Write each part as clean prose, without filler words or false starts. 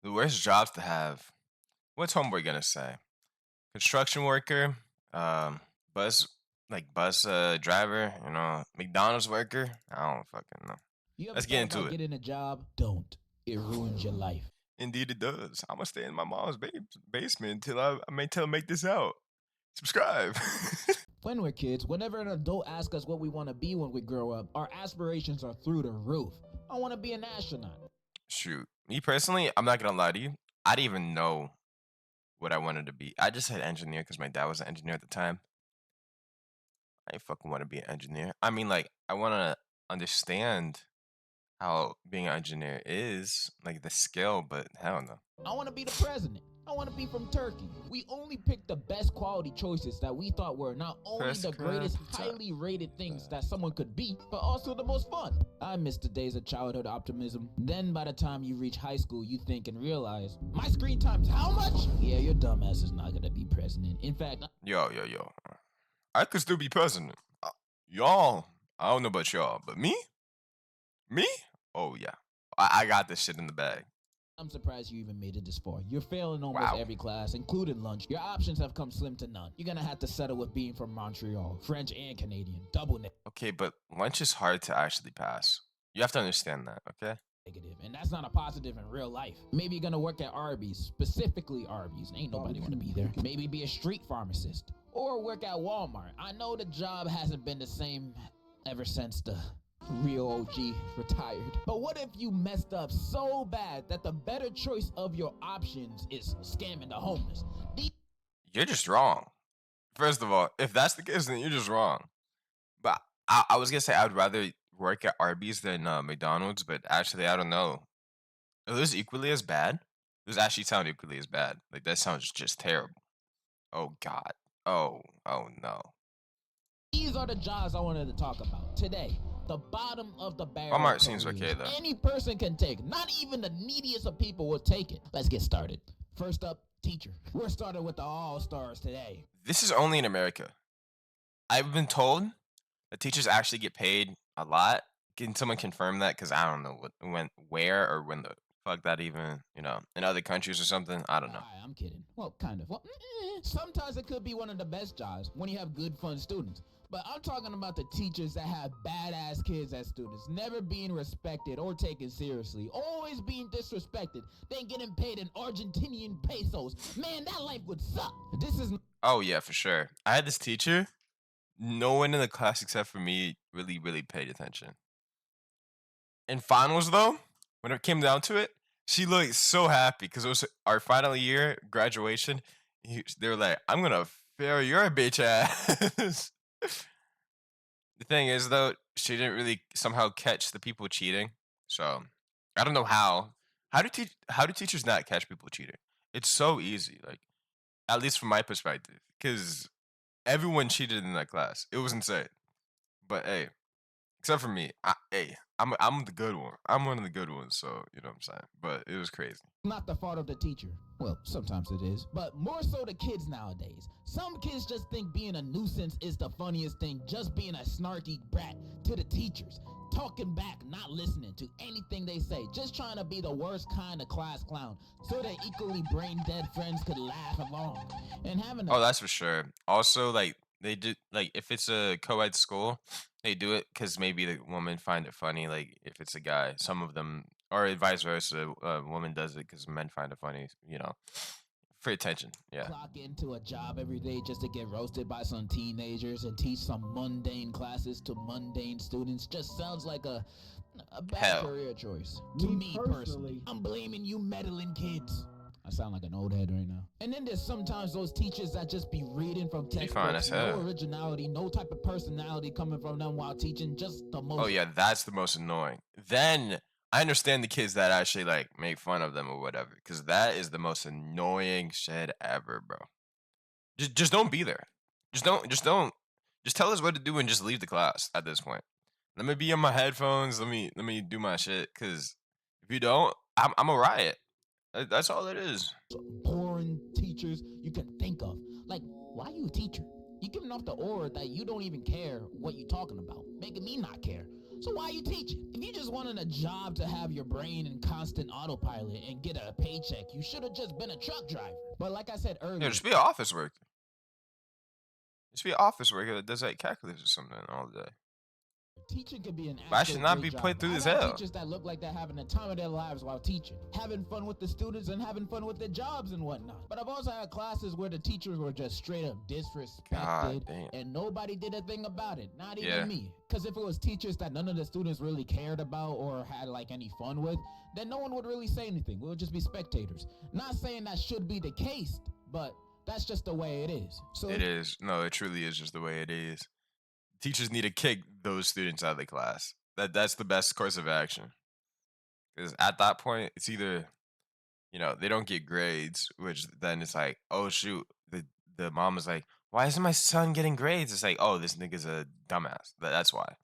The worst jobs to have. What's homeboy gonna say? Construction worker, um, bus bus driver, McDonald's worker. I don't fucking know. You ever Let's get thought into about it. getting a job? Don't. It ruins your life. Indeed, it does. I'm gonna stay in my mom's basement until I make this out. Subscribe. When we're kids, whenever an adult asks us what we want to be when we grow up, our aspirations are through the roof. I want to be an astronaut. Shoot, me personally, I'm not gonna lie to you. I didn't even know what I wanted to be. I just said engineer because my dad was an engineer at the time. I ain't fucking want to be an engineer. I mean, like, I want to understand how being an engineer is, like the skill, but hell no. I want to be the president. I want to be from Turkey. We only picked the best quality choices that we thought were not only the greatest highly rated things that someone could be, but also the most fun. I miss the days of childhood optimism. Then by the time you reach high school, you think and realize, my screen time's how much? Yeah, your dumbass is not gonna be president. In fact, Yo. I could still be president. Y'all, I don't know about y'all, but me? Me? Oh, yeah. I got this shit in the bag. I'm surprised you even made it this far. You're failing almost Wow. every class, including lunch. Your options have come slim to none. You're gonna have to settle with being from Montreal, French and Canadian, double Okay, but lunch is hard to actually pass. You have to understand that, okay? negative, and that's not a positive in real life. Maybe you're gonna work at Arby's, specifically Arby's. Ain't nobody wanna be there. Maybe be a street pharmacist or work at Walmart. I know the job hasn't been the same ever since the real OG retired. But what if you messed up so bad that the better choice of your options is scamming the homeless? You're just wrong. First of all, if that's the case, then you're just wrong. But I was gonna say I'd rather work at Arby's than McDonald's, but actually, I don't know. It was equally as bad. Those actually sound equally as bad. Like that sounds just terrible. Oh God. Oh no. These are the jobs I wanted to talk about today. The bottom of the barrel. Walmart seems okay though. Any person can take. Not even the neediest of people will take it. Let's get started. First up, teacher. We're starting with the all-stars today. This is only in America. I've been told that teachers actually get paid a lot. Can someone confirm that? Because I don't know where, or when the fuck that even, in other countries or something. I don't know. I'm kidding. Well, kind of. Well, sometimes it could be one of the best jobs when you have good, fun students. But I'm talking about the teachers that have badass kids as students, never being respected or taken seriously, always being disrespected, then getting paid in Argentinian pesos. Man, that life would suck. This is. Oh yeah, for sure. I had this teacher. No one in the class except for me really paid attention. In finals though, when it came down to it, she looked so happy because it was our final year graduation. They were like, "I'm gonna fail your bitch ass." The thing is though, she didn't really somehow catch the people cheating. So I don't know how. How do teachers not catch people cheating? It's so easy, like at least from my perspective, because everyone cheated in that class. It was insane. But hey, except for me, I'm the good one. I'm one of the good ones, so you know what I'm saying. But it was crazy. Not the fault of the teacher. Well, sometimes it is. But more so the kids nowadays. Some kids just think being a nuisance is the funniest thing, just being a snarky brat to the teachers. Talking back, not listening to anything they say, just trying to be the worst kind of class clown, so that equally brain dead friends could laugh along. And having Oh, that's for sure. Also, like they do, like if it's a co-ed school, they do it because maybe the woman find it funny. Like if it's a guy, some of them, or vice versa, a woman does it because men find it funny. For attention. Yeah. clock into a job every day just to get roasted by some teenagers and teach some mundane classes to mundane students just sounds like a bad Hell. career choice. To me personally, I'm blaming you meddling kids. I sound like an old head right now. And then there's sometimes those teachers that just be reading from fine textbooks, as no hell. originality, no type of personality coming from them while teaching, just the most. Oh yeah, that's the most annoying. Then I understand the kids that actually like make fun of them or whatever, because that is the most annoying shit ever, bro. Just don't be there. Just don't. Just tell us what to do and just leave the class at this point. Let me be on my headphones. Let me do my shit. Cause if you don't, I'm a riot. That's all it is. Boring teachers you can think of. Like, why you a teacher? You giving off the aura that you don't even care what you talking about, making me not care. So why are you teaching? If you just wanted a job to have your brain in constant autopilot and get a paycheck, you should have just been a truck driver. But like I said Yeah, earlier, just be an office worker. Just be an office worker that does like calculus or something all day. teaching could be an But I actual should not great be job. put through I've this had hell. teachers that look like they're having the time of their lives while teaching, having fun with the students and having fun with their jobs and whatnot. But I've also had classes where the teachers were just straight up disrespected and nobody did a thing about it, not even me. Because if it was teachers that none of the students really cared about or had like any fun with, then no one would really say anything. We would just be spectators. Not saying that should be the case, but that's just the way it is. So It is. No, it truly is just the way it is. Teachers need to kick those students out of the class. That's the best course of action. Because at that point, it's either, they don't get grades, which then it's like, oh shoot, the mom is like, why isn't my son getting grades? It's like, oh, this nigga's a dumbass. That's why.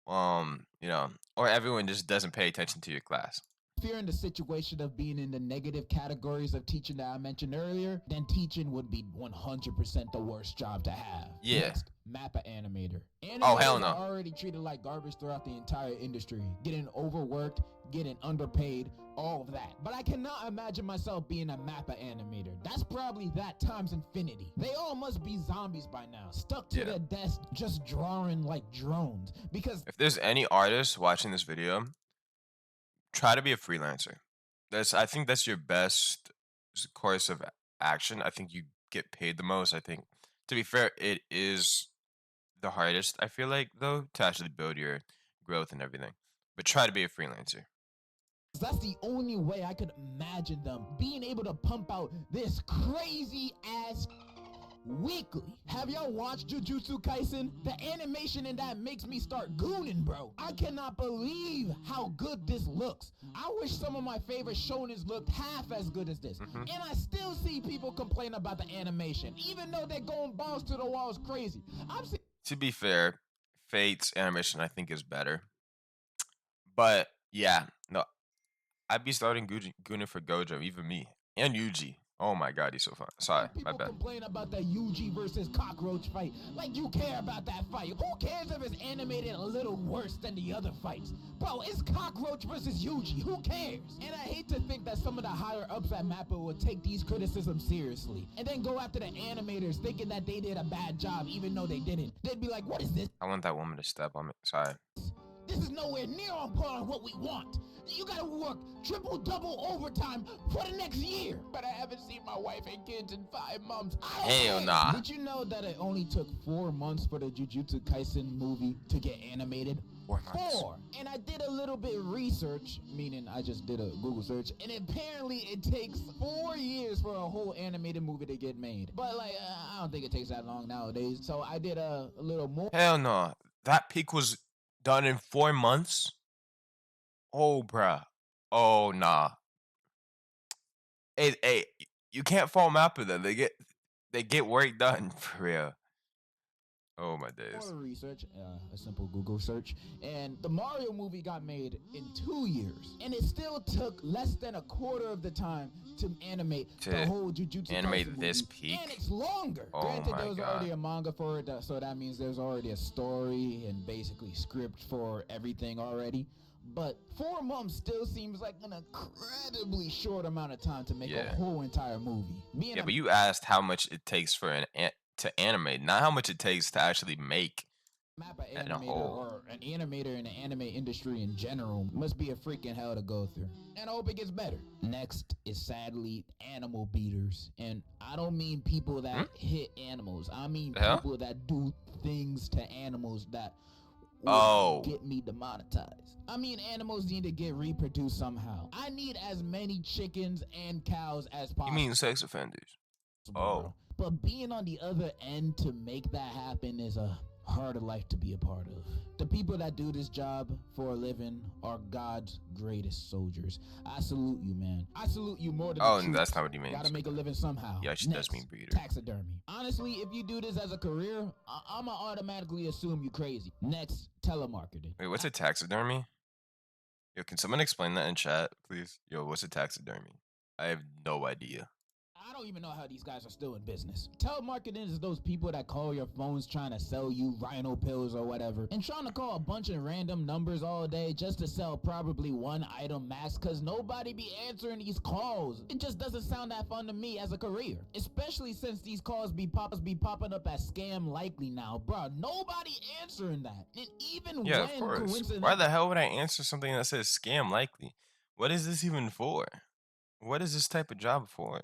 Or everyone just doesn't pay attention to your class. if you're in the situation of being in the negative categories of teaching that I mentioned earlier, then teaching would be 100% the worst job to have. Yeah. Next, Mappa animator. Oh, hell Animators no. are already treated like garbage throughout the entire industry, getting overworked, getting underpaid, all of that. But I cannot imagine myself being a Mappa animator. That's probably that times infinity. They all must be zombies by now, stuck to their desk just drawing like drones. Because If there's any artist watching this video, try to be a freelancer. I think that's your best course of action. I think you get paid the most. I think, to be fair, it is the hardest, I feel like, though, to actually build your growth and everything. But try to be a freelancer. that's the only way I could imagine them being able to pump out this crazy ass weekly. Have y'all watched Jujutsu Kaisen? The animation in that makes me start gooning, bro. I cannot believe how good this looks. I wish some of my favorite shonens looked half as good as this. And I still see people complain about the animation, even though they're going balls to the walls crazy. To be fair, Fate's animation, I think, is better. But, yeah, no, I'd be starting gooning for Gojo, even me. And Yuji. Oh my god, he's so fun. Sorry, my bad. People complain about the Yuji versus Cockroach fight. Like you care about that fight. Who cares if it's animated a little worse than the other fights? Bro, it's Cockroach versus Yuji. Who cares? And I hate to think that some of the higher ups at Mappa would take these criticisms seriously and then go after the animators thinking that they did a bad job even though they didn't. They'd be like, what is this? I want that woman to step on me. Sorry. This is nowhere near on par with what we want. You gotta work triple-double overtime for the next year. But I haven't seen my wife and kids in 5 months. Hell nah. Did you know that it only took 4 months for the Jujutsu Kaisen movie to get animated? 4 months. 4. And I did a little bit of research, meaning I just did a Google search, and apparently it takes 4 years for a whole animated movie to get made. But like, I don't think it takes that long nowadays. So I did a little more. Hell no. That peak was done in 4 months? Oh, bruh. Oh, nah. Hey, you can't fault Mappa then. They get work done, for real. Oh, my days. More research, a simple Google search, and the Mario movie got made in 2 years, and it still took less than a quarter of the time to animate the whole Jujutsu animate Kaisen this movie, peak? and it's longer. Oh Granted, my there was God. already a manga for it, so that means there's already a story and basically script for everything already. But 4 months still seems like an incredibly short amount of time to make a whole entire movie. But you asked how much it takes for to animate, not how much it takes to actually make Mappa in a animator whole. or an animator in the anime industry in general must be a freaking hell to go through. And I hope it gets better. Next is sadly animal beaters. And I don't mean people that hit animals. I mean people that do things to animals that will get me demonetized. I mean animals need to get reproduced somehow. I need as many chickens and cows as possible. You mean sex offenders? Oh. But being on the other end to make that happen is a harder life to be a part of. The people that do this job for a living are God's greatest soldiers. I salute you, man. I salute you more than Oh, and that's not what he means. Gotta make a living somehow. Yeah, she does mean breeder. Taxidermy. Honestly, if you do this as a career, I'ma automatically assume you crazy. Next, telemarketing. Wait, what's a taxidermy? Yo, can someone explain that in chat, please? Yo, what's a taxidermy? I have no idea. I don't even know how these guys are still in business. Telemarketing is those people that call your phones trying to sell you rhino pills or whatever, and trying to call a bunch of random numbers all day just to sell probably one item max, cause nobody be answering these calls. It just doesn't sound that fun to me as a career, especially since these calls be popping up as scam likely now. Bruh, nobody answering that. And even Yeah, of when course. coincidentally, Why the hell would I answer something that says scam likely? What is this even for? What is this type of job for?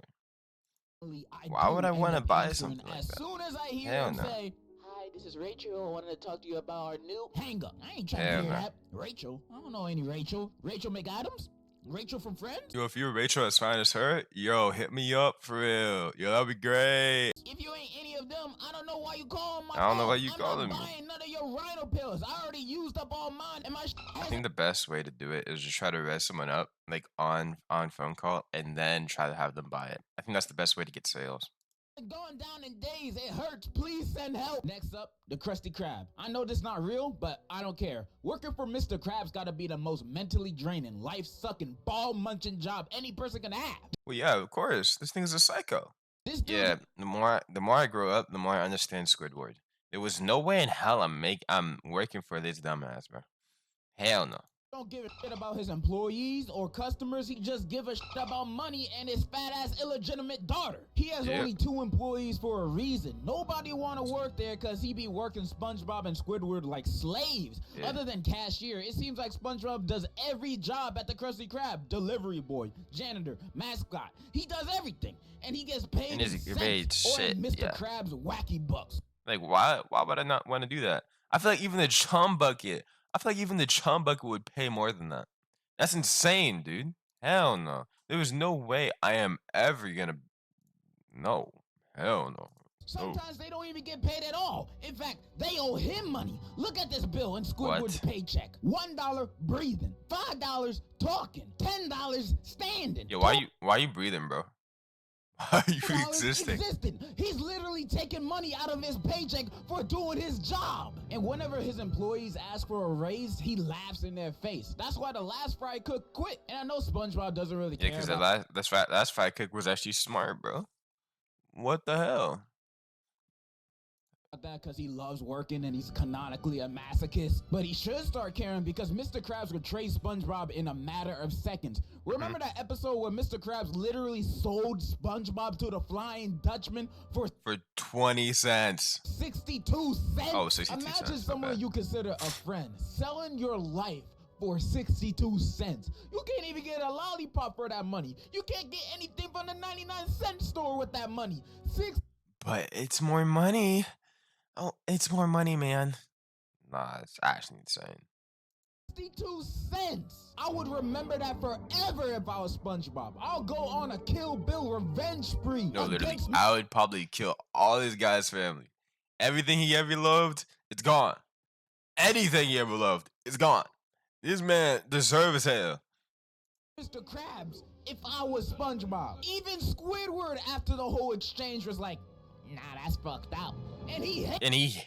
I Why would do I end want to up buy answering something like as that? soon as I hear Hell them no. say, "Hi, this is Rachel. I wanted to talk to you about our new..." Hang up. I ain't trying to Hell hear no. that. Rachel? I don't know any Rachel. Rachel McAdams? Rachel from Friends? Yo, if you're Rachel as fine as her, yo, hit me up for real. Yo, that'd be great. If you ain't any of them, I don't know why you calling my I don't know phone. why you I'm calling not me. buying none of your rhino pills. I already used up all mine, and my I think the best way to do it is just try to res someone up, like on phone call, and then try to have them buy it. I think that's the best way to get sales. going down in days. It hurts. Please send help. Next up, the Krusty Krab. I know this not real, but I don't care. Working for Mr. Krabs gotta be the most mentally draining, life-sucking, ball-munching job any person can have. Well, yeah, of course. This thing is a psycho. This dude's Yeah, the more I grow up, the more I understand Squidward. There was no way in hell I'm working for this dumbass, bro. Hell no. don't give a shit about his employees or customers. He just give a shit about money and his fat-ass illegitimate daughter. He has Yep. only 2 employees for a reason. Nobody want to work there because he be working SpongeBob and Squidward like slaves. Yeah. Other than cashier, it seems like SpongeBob does every job at the Krusty Krab. Delivery boy, janitor, mascot. He does everything. And he gets paid And in he's cents paid or in shit, Mr. yeah. Krabs' wacky bucks. Like, why would I not want to do that? I feel like even the chum bucket, would pay more than that. That's insane, dude. Hell no. There was no way I am ever gonna. No. Hell no. Sometimes they don't even get paid at all. In fact, they owe him money. Look at this bill in Squidward's paycheck. $1 breathing, $5 talking, $10 standing. Yo, why you breathing, bro? Why are you $12 existing? He's literally taking money out of his paycheck for doing his job. And whenever his employees ask for a raise, he laughs in their face. That's why the last fry cook quit. And I know SpongeBob doesn't really care. Yeah, because the last fry cook was actually smart, bro. What the hell? That because he loves working and he's canonically a masochist, but he should start caring because Mr. Krabs would trade SpongeBob in a matter of seconds. Remember that episode where Mr. Krabs literally sold SpongeBob to the Flying Dutchman for 20 cents. 62 cents? Oh, 62 Imagine cents. someone you consider a friend selling your life for 62 cents. You can't even get a lollipop for that money. You can't get anything from the 99-cent store with that money. But it's more money. Oh, it's more money, man. Nah, it's actually insane. 62 cents. I would remember that forever if I was SpongeBob. I'll go on a Kill Bill revenge spree. No, literally, I would probably kill all this guy's family. Everything he ever loved, it's gone. Anything he ever loved, it's gone. This man deserves hell. Mr. Krabs, if I was SpongeBob. Even Squidward after the whole exchange was like, nah, that's fucked up. And he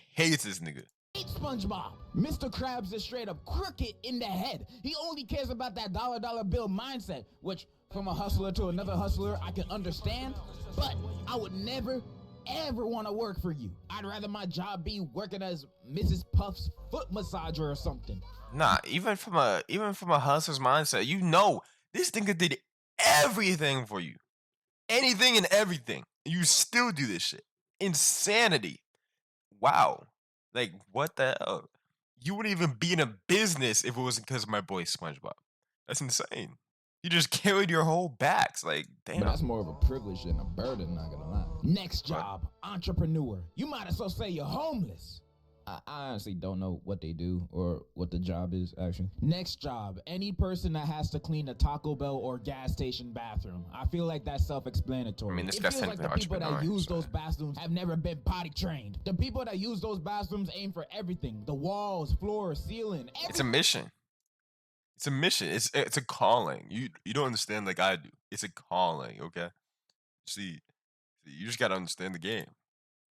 hates this nigga. Hates SpongeBob. Mr. Krabs is straight up crooked in the head. He only cares about that dollar bill mindset, which from a hustler to another hustler, I can understand, but I would never, ever want to work for you. I'd rather my job be working as Mrs. Puff's foot massager or something. Nah, even from a hustler's mindset, you know, this nigga did everything for you. Anything and everything. You still do this shit. Insanity. Wow. Like, what the hell? You wouldn't even be in a business if it wasn't because of my boy SpongeBob. That's insane. You just carried your whole backs. Like, damn. But that's more of a privilege than a burden, not gonna lie. Next job, entrepreneur. You might as well say you're homeless. I honestly don't know what they do or what the job is, actually. Next job, any person that has to clean a Taco Bell or gas station bathroom. I feel like that's self-explanatory. I mean, this it guy's feels like the technically people that entrepreneur, use so- those bathrooms have never been potty trained. The people that use those bathrooms aim for everything. The walls, floor, ceiling. It's a mission. It's a mission. It's a calling. You don't understand like I do. It's a calling, okay? See, you just gotta understand the game.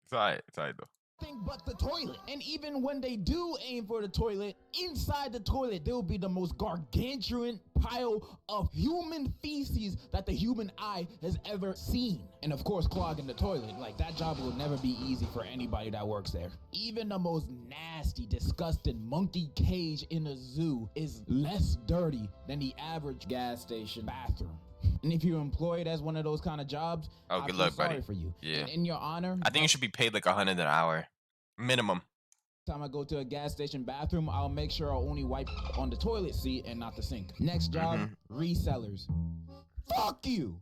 It's alright though. thing but the toilet. And even when they do aim for the toilet, inside the toilet, there will be the most gargantuan pile of human feces that the human eye has ever seen. And of course, clogging the toilet, like that job will never be easy for anybody that works there. Even the most nasty, disgusting monkey cage in a zoo is less dirty than the average gas station bathroom. And if you're employed as one of those kind of jobs, Oh, I good feel luck, sorry buddy. for you. Yeah. And in your honor, I think you should be paid like $100 an hour, minimum. time I go to a gas station bathroom, I'll make sure I only wipe on the toilet seat and not the sink. Next job, resellers. Fuck you.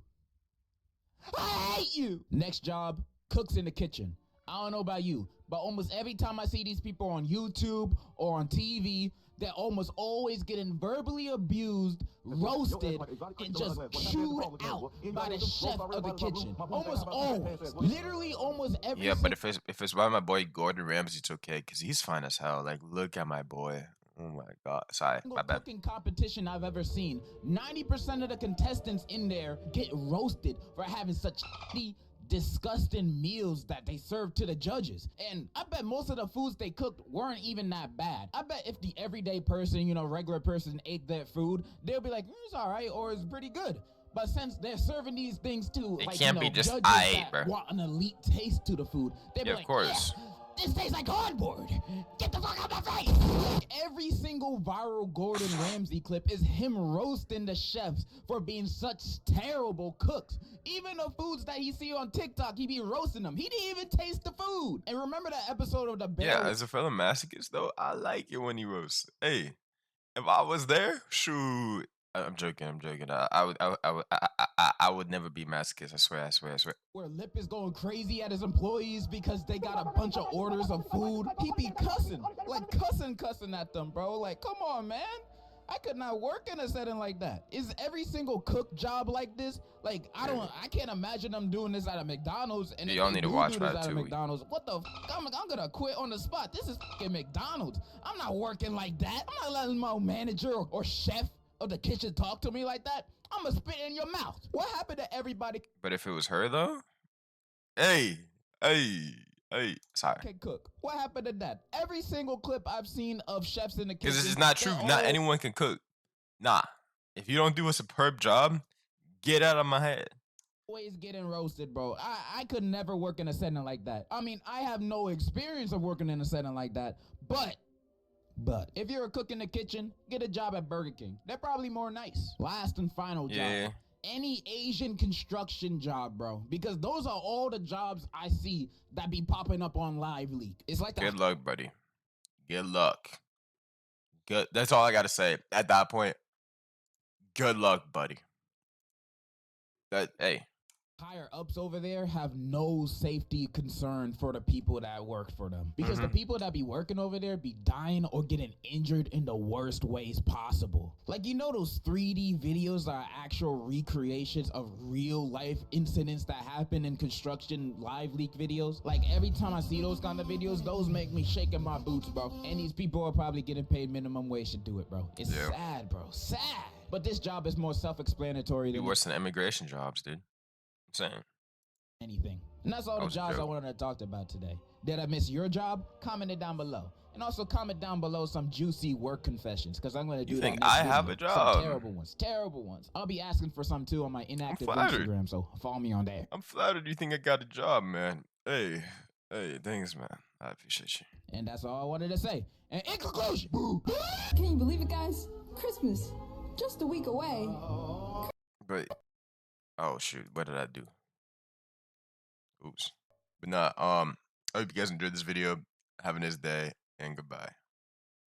I hate you. Next job, cooks in the kitchen. I don't know about you, but almost every time I see these people on YouTube or on TV, they're almost always getting verbally abused, roasted, and just chewed out by the chef of the kitchen. Almost always. Literally almost every Yeah, but if it's by my boy Gordon Ramsay, it's okay because he's fine as hell. Like, look at my boy. Oh my god. Sorry, my bad. cooking competition I've ever seen, 90% of the contestants in there get roasted for having such disgusting meals that they serve to the judges. And I bet most of the foods they cooked weren't even that bad. I bet if the everyday person, you know, regular person ate that food, they'll be like, it's all right, or it's pretty good. But since they're serving these things to, It like, can't you know, be just judges aight, that bro. want an elite taste to the food, they'll be Yeah, like, of course. yeah, this tastes like cardboard. Get the fuck out my face. Like, every single viral Gordon Ramsay clip is him roasting the chefs for being such terrible cooks. Even the foods that he see on TikTok, he be roasting them. He didn't even taste the food. And remember that episode of the bear? Yeah, as a fellow masochist though, I like it when he roasts. Hey, if I was there, shoot. I'm joking. I'm joking. I would never be masochist. I swear. I swear. I swear. Where Lip is going crazy at his employees because they got a bunch of orders of food. He be cussing at them, bro. Like, come on, man. I could not work in a setting like that. Is every single cook job like this? Like, I can't imagine them doing this at a McDonald's. And Yeah, if y'all they need to do watch do this that at a too. McDonald's, what the fuck? I'm gonna quit on the spot. This is fucking McDonald's. I'm not working like that. I'm not letting my manager or chef of the kitchen talk to me like that. I'm gonna spit in your mouth. What happened to everybody? But if it was her though, hey, sorry. Can cook. What happened to that? Every single clip I've seen of chefs in the kitchen. Because this is not true. Not anyone can cook. Nah. If you don't do a superb job, get out of my head. Always getting roasted, bro. I could never work in a setting like that. I mean, I have no experience of working in a setting like that, but if you're a cook in the kitchen, get a job at Burger King. They're probably more nice. Last and final job. Any Asian construction job, bro. Because those are all the jobs I see that be popping up on Live Leak. It's like Good luck, buddy. Good luck. Good. That's all I gotta say at that point. Good luck, buddy. Hey. higher ups over there have no safety concern for the people that work for them, because the people that be working over there be dying or getting injured in the worst ways possible. Like, you know, those 3D videos are actual recreations of real life incidents that happen in construction Live Leak videos. Like, every time I see those kind of videos, those make me shake in my boots, bro. And these people are probably getting paid minimum wage to do it, bro. It's sad, bro. Sad. But this job is more self-explanatory than worse than immigration jobs, dude. I'm saying anything. And that's all the jobs I wanted to talk about today. Did I miss your job? Comment it down below. And also comment down below some juicy work confessions, because I'm going to do that. You think I have a job? Some terrible ones. I'll be asking for some too on my inactive Instagram, so follow me on there. I'm flattered you think I got a job, man. Hey, thanks, man. I appreciate you. And that's all I wanted to say. And in conclusion, can you believe it, guys? Christmas, just a week away. But oh shoot, what did I do? Oops. But nah, I hope you guys enjoyed this video. Have a nice day and goodbye.